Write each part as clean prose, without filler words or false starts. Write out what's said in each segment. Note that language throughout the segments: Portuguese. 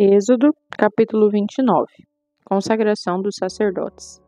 Êxodo, capítulo 29. Consagração dos sacerdotes.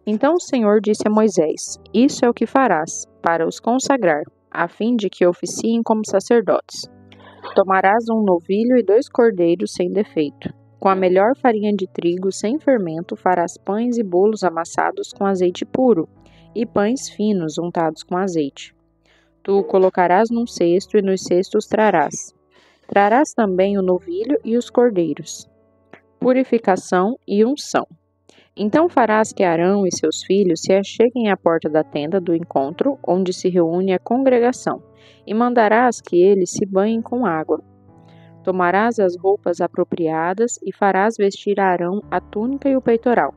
Então o Senhor disse a Moisés: Isso é o que farás, para os consagrar, a fim de que oficiem como sacerdotes. Tomarás um novilho e 2 cordeiros sem defeito. Com a melhor farinha de trigo sem fermento farás pães e bolos amassados com azeite puro, e pães finos untados com azeite. Tu o colocarás num cesto, e nos cestos trarás. Trarás também o novilho e os cordeiros. Purificação e unção. Então farás que Arão e seus filhos se acheguem à porta da tenda do encontro, onde se reúne a congregação, e mandarás que eles se banhem com água. Tomarás as roupas apropriadas e farás vestir a Arão a túnica e o peitoral.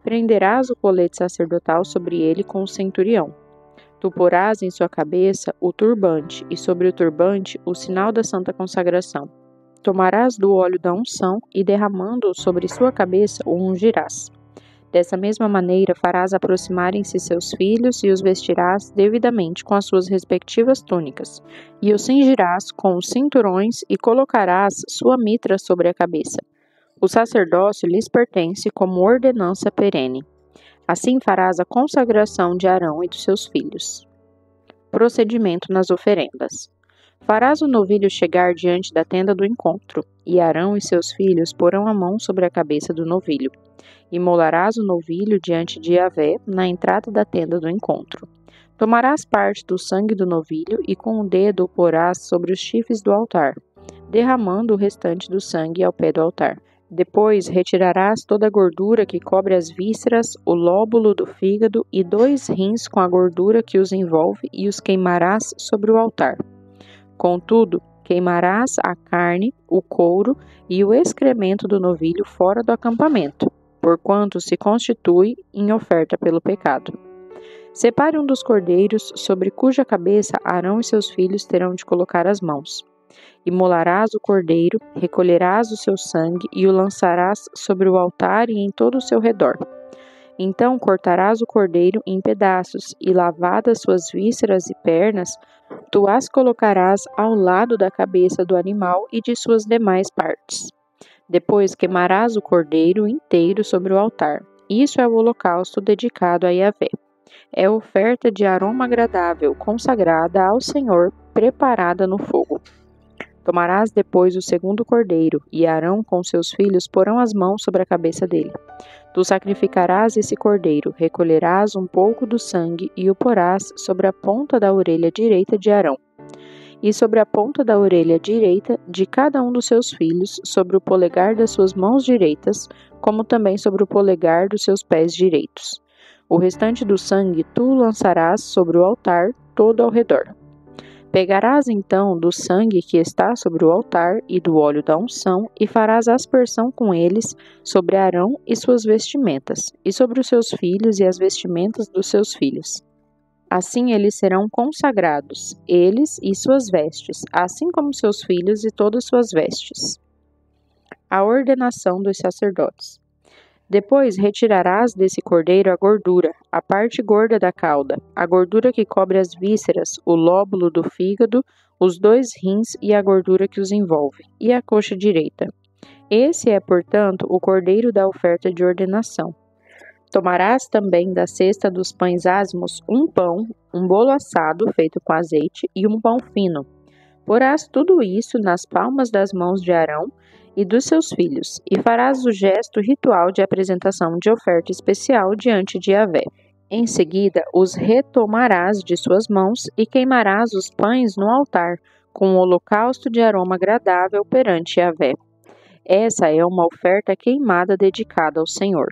Prenderás o colete sacerdotal sobre ele com o centurião. Tu porás em sua cabeça o turbante, e sobre o turbante o sinal da santa consagração. Tomarás do óleo da unção, e derramando-o sobre sua cabeça o ungirás. Dessa mesma maneira farás aproximarem-se seus filhos, e os vestirás devidamente com as suas respectivas túnicas, e os cingirás com os cinturões, e colocarás sua mitra sobre a cabeça. O sacerdócio lhes pertence como ordenança perene. Assim farás a consagração de Arão e dos seus filhos. Procedimento nas oferendas. Farás o novilho chegar diante da tenda do encontro, e Arão e seus filhos porão a mão sobre a cabeça do novilho. Imolarás o novilho diante de Yahvé, na entrada da tenda do encontro. Tomarás parte do sangue do novilho e com o dedo o porás sobre os chifres do altar, derramando o restante do sangue ao pé do altar. Depois retirarás toda a gordura que cobre as vísceras, o lóbulo do fígado e 2 rins com a gordura que os envolve e os queimarás sobre o altar. Contudo, queimarás a carne, o couro e o excremento do novilho fora do acampamento, porquanto se constitui em oferta pelo pecado. Separe um dos cordeiros, sobre cuja cabeça Arão e seus filhos terão de colocar as mãos. Imolarás o cordeiro, recolherás o seu sangue e o lançarás sobre o altar e em todo o seu redor. Então cortarás o cordeiro em pedaços e, lavadas suas vísceras e pernas, tu as colocarás ao lado da cabeça do animal e de suas demais partes. Depois queimarás o cordeiro inteiro sobre o altar. Isso é o holocausto dedicado a Yahvé. É oferta de aroma agradável, consagrada ao Senhor, preparada no fogo. Tomarás depois o segundo cordeiro, e Arão com seus filhos porão as mãos sobre a cabeça dele. Tu sacrificarás esse cordeiro, recolherás um pouco do sangue e o porás sobre a ponta da orelha direita de Arão, e sobre a ponta da orelha direita de cada um dos seus filhos, sobre o polegar das suas mãos direitas, como também sobre o polegar dos seus pés direitos. O restante do sangue tu o lançarás sobre o altar todo ao redor. Pegarás então do sangue que está sobre o altar e do óleo da unção, e farás aspersão com eles sobre Arão e suas vestimentas, e sobre os seus filhos e as vestimentas dos seus filhos. Assim eles serão consagrados, eles e suas vestes, assim como seus filhos e todas suas vestes. A ordenação dos sacerdotes. Depois retirarás desse cordeiro a gordura, a parte gorda da cauda, a gordura que cobre as vísceras, o lóbulo do fígado, os 2 rins e a gordura que os envolve, e a coxa direita. Esse é, portanto, o cordeiro da oferta de ordenação. Tomarás também da cesta dos pães asmos um pão, um bolo assado feito com azeite e um pão fino. Porás tudo isso nas palmas das mãos de Arão e dos seus filhos, e farás o gesto ritual de apresentação de oferta especial diante de Yahvé. Em seguida, os retomarás de suas mãos e queimarás os pães no altar, com um holocausto de aroma agradável perante Yahvé. Essa é uma oferta queimada dedicada ao Senhor.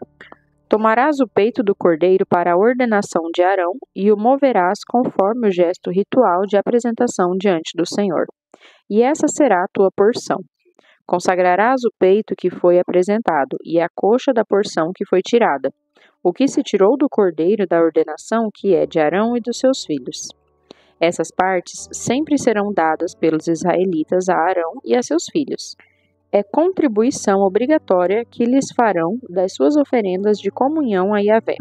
Tomarás o peito do cordeiro para a ordenação de Arão e o moverás conforme o gesto ritual de apresentação diante do Senhor. E essa será a tua porção. Consagrarás o peito que foi apresentado e a coxa da porção que foi tirada, o que se tirou do cordeiro da ordenação que é de Arão e dos seus filhos. Essas partes sempre serão dadas pelos israelitas a Arão e a seus filhos. É contribuição obrigatória que lhes farão das suas oferendas de comunhão a Yahvé.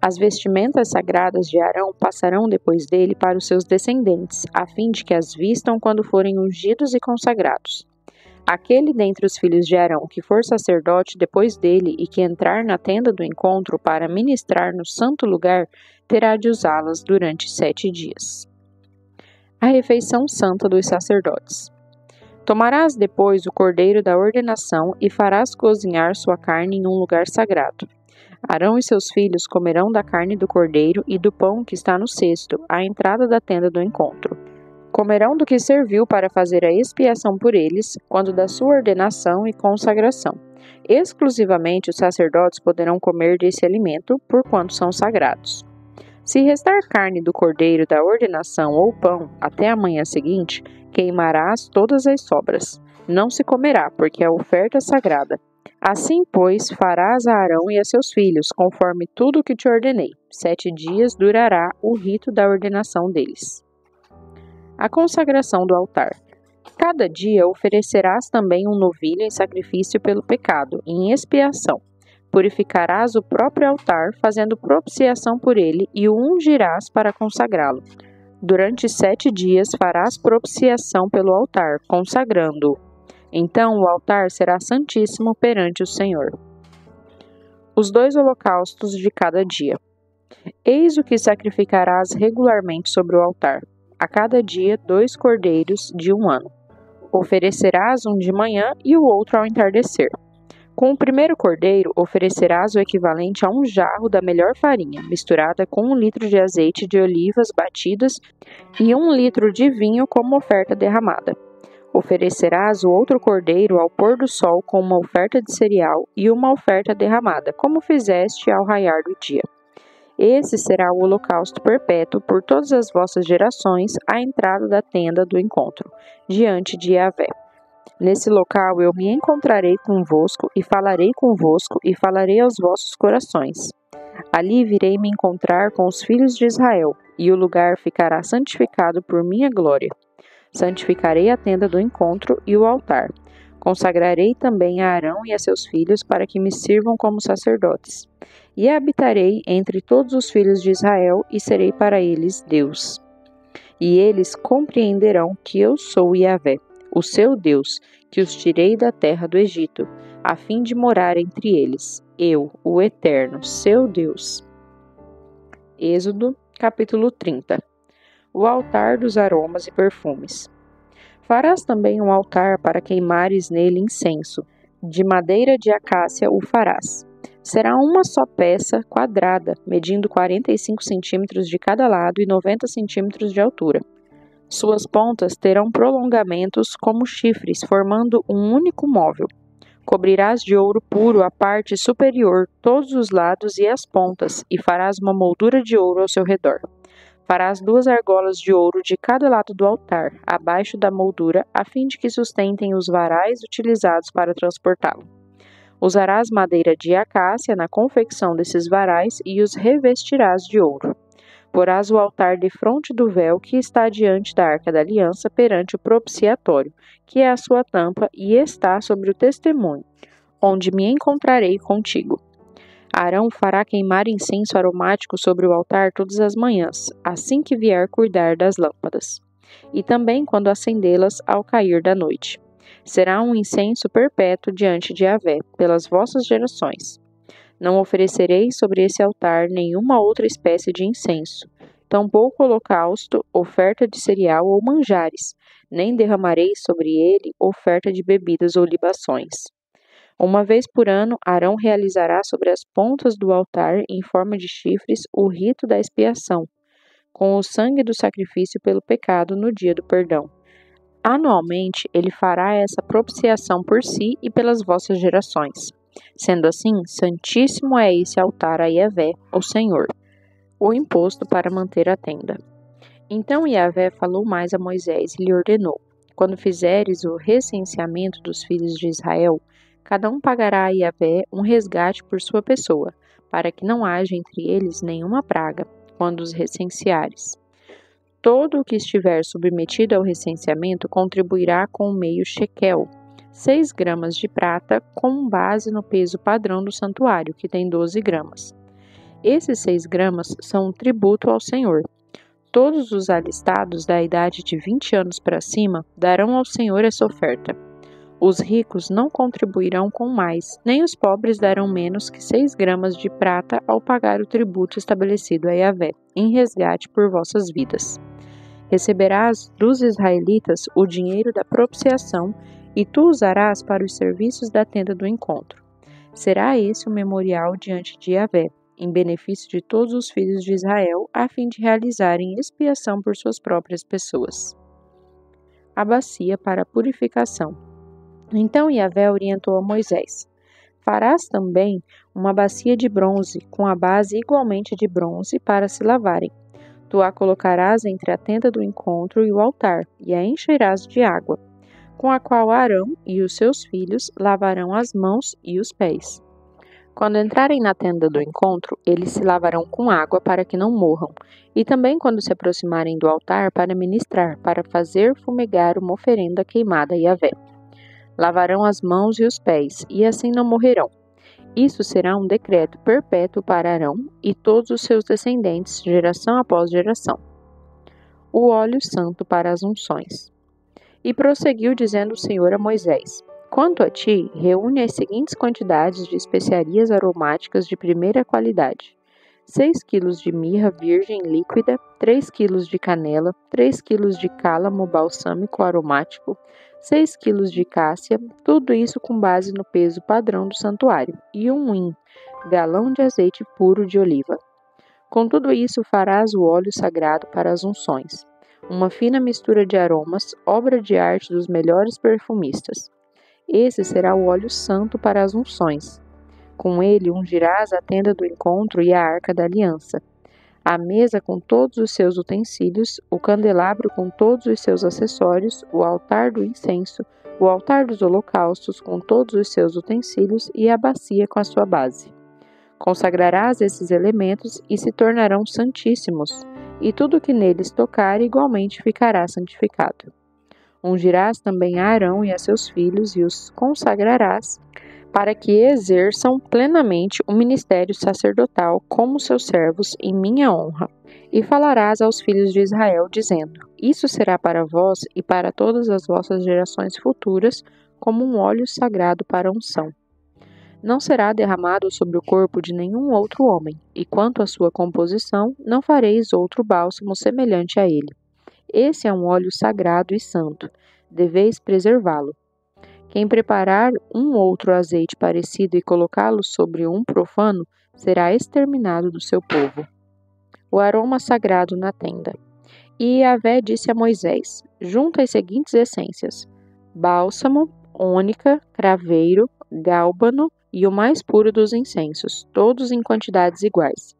As vestimentas sagradas de Arão passarão depois dele para os seus descendentes, a fim de que as vistam quando forem ungidos e consagrados. Aquele dentre os filhos de Arão que for sacerdote depois dele e que entrar na tenda do encontro para ministrar no santo lugar, terá de usá-las durante 7 dias. A refeição santa dos sacerdotes. Tomarás depois o cordeiro da ordenação e farás cozinhar sua carne em um lugar sagrado. Arão e seus filhos comerão da carne do cordeiro e do pão que está no cesto, à entrada da tenda do encontro. Comerão do que serviu para fazer a expiação por eles, quando da sua ordenação e consagração. Exclusivamente os sacerdotes poderão comer desse alimento, porquanto são sagrados. Se restar carne do cordeiro da ordenação ou pão até a manhã seguinte, queimarás todas as sobras. Não se comerá, porque é oferta sagrada. Assim, pois, farás a Arão e a seus filhos, conforme tudo o que te ordenei. 7 dias durará o rito da ordenação deles. A consagração do altar. Cada dia oferecerás também um novilho em sacrifício pelo pecado, em expiação. Purificarás o próprio altar, fazendo propiciação por ele, e o ungirás para consagrá-lo. Durante 7 dias farás propiciação pelo altar, consagrando-o. Então o altar será santíssimo perante o Senhor. Os 2 holocaustos de cada dia. Eis o que sacrificarás regularmente sobre o altar. A cada dia 2 cordeiros de 1 ano. Oferecerás um de manhã e o outro ao entardecer. Com o primeiro cordeiro, oferecerás o equivalente a 1 jarro da melhor farinha, misturada com 1 litro de azeite de olivas batidas e 1 litro de vinho como oferta derramada. Oferecerás o outro cordeiro ao pôr do sol com uma oferta de cereal e uma oferta derramada, como fizeste ao raiar do dia. Esse será o holocausto perpétuo por todas as vossas gerações à entrada da tenda do encontro, diante de Yahvé. Nesse local eu me encontrarei convosco e falarei convosco e falarei aos vossos corações. Ali virei me encontrar com os filhos de Israel, e o lugar ficará santificado por minha glória. Santificarei a tenda do encontro e o altar. Consagrarei também a Arão e a seus filhos para que me sirvam como sacerdotes. E habitarei entre todos os filhos de Israel e serei para eles Deus. E eles compreenderão que eu sou Yahvé, o seu Deus, que os tirei da terra do Egito, a fim de morar entre eles, eu, o Eterno, seu Deus. Êxodo, capítulo 30. O altar dos aromas e perfumes. Farás também um altar para queimares nele incenso. De madeira de acácia o farás. Será uma só peça quadrada, medindo 45 centímetros de cada lado e 90 centímetros de altura. Suas pontas terão prolongamentos como chifres, formando um único móvel. Cobrirás de ouro puro a parte superior, todos os lados e as pontas, e farás uma moldura de ouro ao seu redor. Farás 2 argolas de ouro de cada lado do altar, abaixo da moldura, a fim de que sustentem os varais utilizados para transportá-lo. Usarás madeira de acácia na confecção desses varais e os revestirás de ouro. Porás o altar defronte do véu que está diante da arca da aliança perante o propiciatório, que é a sua tampa e está sobre o testemunho, onde me encontrarei contigo. Arão fará queimar incenso aromático sobre o altar todas as manhãs, assim que vier cuidar das lâmpadas, e também quando acendê-las ao cair da noite. Será um incenso perpétuo diante de Yahvé, pelas vossas gerações. Não oferecereis sobre esse altar nenhuma outra espécie de incenso, tampouco holocausto, oferta de cereal ou manjares, nem derramareis sobre ele oferta de bebidas ou libações. Uma vez por ano, Arão realizará sobre as pontas do altar, em forma de chifres, o rito da expiação, com o sangue do sacrifício pelo pecado no dia do perdão. Anualmente, ele fará essa propiciação por si e pelas vossas gerações. Sendo assim, santíssimo é esse altar a Yahvé, o Senhor, o imposto para manter a tenda. Então Yahvé falou mais a Moisés e lhe ordenou: quando fizeres o recenseamento dos filhos de Israel, cada um pagará a Yahvé um resgate por sua pessoa, para que não haja entre eles nenhuma praga, quando os recenseares. Todo o que estiver submetido ao recenseamento contribuirá com meio shekel, 6 gramas de prata, com base no peso padrão do santuário, que tem 12 gramas. Esses 6 gramas são um tributo ao Senhor. Todos os alistados da idade de 20 anos para cima darão ao Senhor essa oferta. Os ricos não contribuirão com mais, nem os pobres darão menos que 6 gramas de prata ao pagar o tributo estabelecido a Yahvé, em resgate por vossas vidas. Receberás dos israelitas o dinheiro da propiciação e tu usarás para os serviços da tenda do encontro. Será esse o memorial diante de Yahvé, em benefício de todos os filhos de Israel, a fim de realizarem expiação por suas próprias pessoas. A bacia para a purificação. Então Yahvé orientou a Moisés: farás também uma bacia de bronze, com a base igualmente de bronze, para se lavarem. Tu a colocarás entre a tenda do encontro e o altar, e a encherás de água, com a qual Arão e os seus filhos lavarão as mãos e os pés. Quando entrarem na tenda do encontro, eles se lavarão com água para que não morram, e também quando se aproximarem do altar para ministrar, para fazer fumegar uma oferenda queimada a Yahvé. Lavarão as mãos e os pés, e assim não morrerão. Isso será um decreto perpétuo para Arão e todos os seus descendentes, geração após geração. O óleo santo para as unções. E prosseguiu dizendo o Senhor a Moisés: quanto a ti, reúne as seguintes quantidades de especiarias aromáticas de primeira qualidade: 6 quilos de mirra virgem líquida, 3 quilos de canela, 3 quilos de cálamo balsâmico aromático, 6 quilos de cássia, tudo isso com base no peso padrão do santuário, e um hin, galão de azeite puro de oliva. Com tudo isso farás o óleo sagrado para as unções, uma fina mistura de aromas, obra de arte dos melhores perfumistas. Esse será o óleo santo para as unções. Com ele ungirás a tenda do encontro e a arca da aliança, a mesa com todos os seus utensílios, o candelabro com todos os seus acessórios, o altar do incenso, o altar dos holocaustos com todos os seus utensílios e a bacia com a sua base. Consagrarás esses elementos e se tornarão santíssimos, e tudo que neles tocar igualmente ficará santificado. Ungirás também a Arão e a seus filhos e os consagrarás para que exerçam plenamente o ministério sacerdotal como seus servos em minha honra. E falarás aos filhos de Israel, dizendo: isso será para vós e para todas as vossas gerações futuras como um óleo sagrado para unção. Não será derramado sobre o corpo de nenhum outro homem, e quanto à sua composição, não fareis outro bálsamo semelhante a ele. Esse é um óleo sagrado e santo, deveis preservá-lo. Quem preparar um outro azeite parecido e colocá-lo sobre um profano, será exterminado do seu povo. O aroma sagrado na tenda. E Yahvé disse a Moisés: junta as seguintes essências: bálsamo, ônica, craveiro, gálbano e o mais puro dos incensos, todos em quantidades iguais.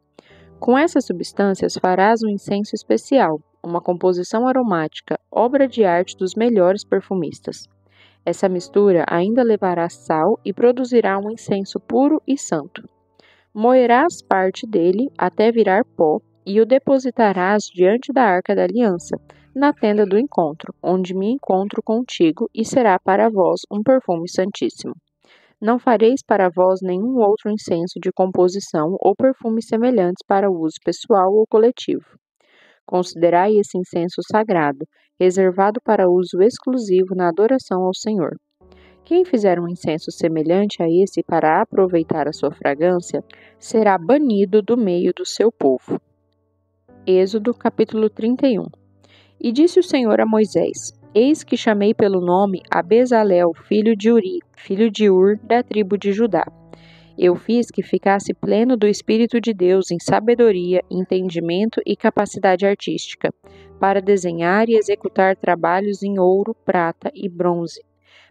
Com essas substâncias farás um incenso especial, uma composição aromática, obra de arte dos melhores perfumistas. Essa mistura ainda levará sal e produzirá um incenso puro e santo. Moerás parte dele até virar pó e o depositarás diante da arca da aliança, na tenda do encontro, onde me encontro contigo, e será para vós um perfume santíssimo. Não fareis para vós nenhum outro incenso de composição ou perfumes semelhantes para uso pessoal ou coletivo. Considerai esse incenso sagrado, reservado para uso exclusivo na adoração ao Senhor. Quem fizer um incenso semelhante a esse para aproveitar a sua fragrância, será banido do meio do seu povo. Êxodo capítulo 31. E disse o Senhor a Moisés: eis que chamei pelo nome a Bezalel, filho de Uri, filho de Ur, da tribo de Judá. Eu fiz que ficasse pleno do Espírito de Deus em sabedoria, entendimento e capacidade artística, para desenhar e executar trabalhos em ouro, prata e bronze,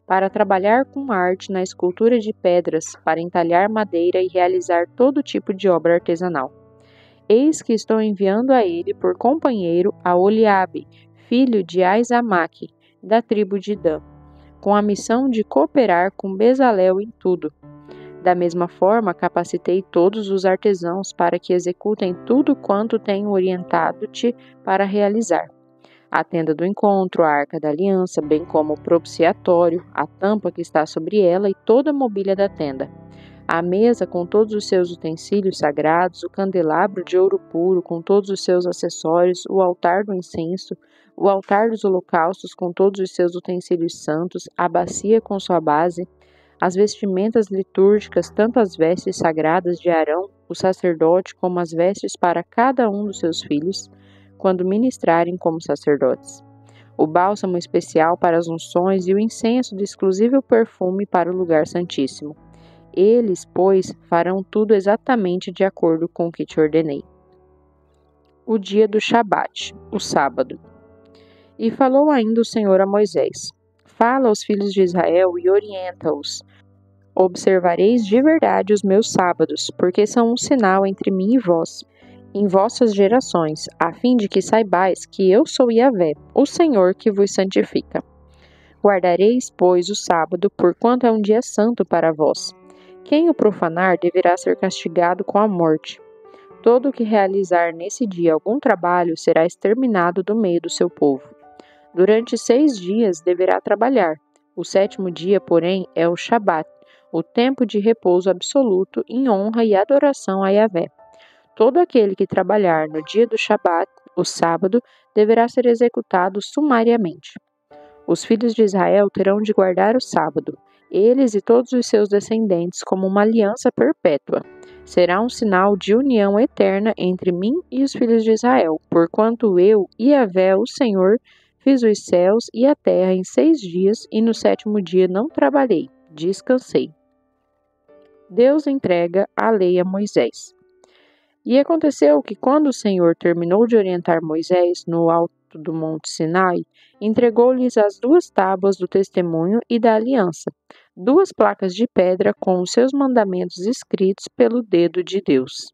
para trabalhar com arte na escultura de pedras, para entalhar madeira e realizar todo tipo de obra artesanal. Eis que estou enviando a ele por companheiro a Oliabe, filho de Aizamaque, da tribo de Dan, com a missão de cooperar com Bezalel em tudo. Da mesma forma, capacitei todos os artesãos para que executem tudo quanto tenho orientado-te para realizar. A tenda do encontro, a arca da aliança, bem como o propiciatório, a tampa que está sobre ela e toda a mobília da tenda. A mesa com todos os seus utensílios sagrados, o candelabro de ouro puro com todos os seus acessórios, o altar do incenso, o altar dos holocaustos com todos os seus utensílios santos, a bacia com sua base, as vestimentas litúrgicas, tanto as vestes sagradas de Arão, o sacerdote, como as vestes para cada um dos seus filhos, quando ministrarem como sacerdotes. O bálsamo especial para as unções e o incenso de exclusivo perfume para o lugar santíssimo. Eles, pois, farão tudo exatamente de acordo com o que te ordenei. O dia do Shabat, o sábado. E falou ainda o Senhor a Moisés: Fala aos filhos de Israel e orienta-os. Observareis de verdade os meus sábados, porque são um sinal entre mim e vós, em vossas gerações, a fim de que saibais que eu sou Yahvé, o Senhor que vos santifica. Guardareis, pois, o sábado, porquanto é um dia santo para vós. Quem o profanar deverá ser castigado com a morte. Todo o que realizar nesse dia algum trabalho será exterminado do meio do seu povo. Durante 6 dias deverá trabalhar. O 7º dia, porém, é o Shabat, o tempo de repouso absoluto em honra e adoração a Yahvé. Todo aquele que trabalhar no dia do Shabat, o sábado, deverá ser executado sumariamente. Os filhos de Israel terão de guardar o sábado, eles e todos os seus descendentes, como uma aliança perpétua. Será um sinal de união eterna entre mim e os filhos de Israel, porquanto eu, Yahvé, o Senhor, fiz os céus e a terra em 6 dias, e no 7º dia não trabalhei, descansei. Deus entrega a lei a Moisés. E aconteceu que, quando o Senhor terminou de orientar Moisés no alto do monte Sinai, entregou-lhes as 2 tábuas do testemunho e da aliança, 2 placas de pedra com os seus mandamentos escritos pelo dedo de Deus.